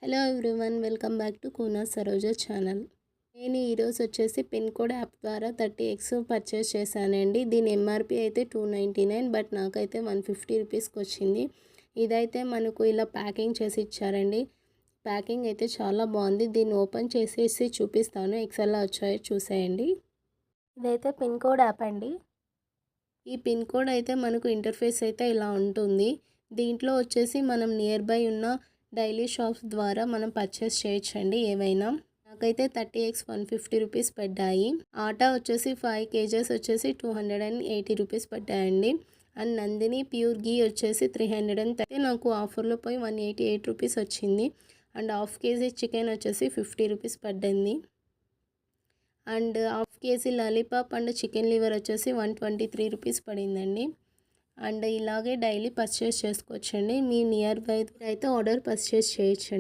Hello everyone, welcome back to Koona Saroja channel. నేను ఈరోజు వచ్చేసి పిన్ కోడ్ యాప్ ద్వారా 30X పర్చేస్ చేశానండి. దీని ఎంఆర్పి అయితే 299, బట్ నాకైతే 150 రూపీస్కి వచ్చింది. ఇదైతే మనకు ఇలా ప్యాకింగ్ చేసి ఇచ్చారండి. ప్యాకింగ్ అయితే చాలా బాగుంది. దీన్ని ఓపెన్ చేసేసి చూపిస్తాను. ఎక్సెల్లా వచ్చాయో చూసేయండి. ఇదైతే పిన్ కోడ్ యాప్ అండి. ఈ పిన్ కోడ్ అయితే మనకు ఇంటర్ఫేస్ అయితే ఇలా ఉంటుంది. దీంట్లో వచ్చేసి మనం నియర్ బై ఉన్న డైలీ షాప్స్ ద్వారా మనం పర్చేస్ చేయొచ్చండి ఏవైనా. నాకైతే 30X 150 రూపీస్ పడ్డాయి. ఆటా వచ్చేసి 5 kgs వచ్చేసి 280 రూపీస్ పడ్డాయండి. అండ్ నందిని ప్యూర్ గీ వచ్చేసి 330, నాకు ఆఫర్లో పోయి 188 రూపీస్ వచ్చింది. అండ్ హాఫ్ కేజీ చికెన్ వచ్చేసి 50 రూపీస్ పడ్డింది. And half KG lollipop and chicken liver వచ్చేసి 123 రూపీస్ పడిందండి. అండ్ ఇలాగే డైలీ పర్చేస్ చేసుకోవచ్చండి. మీ నియర్ బై అయితే ఆర్డర్ పర్చేస్ చేయొచ్చండి.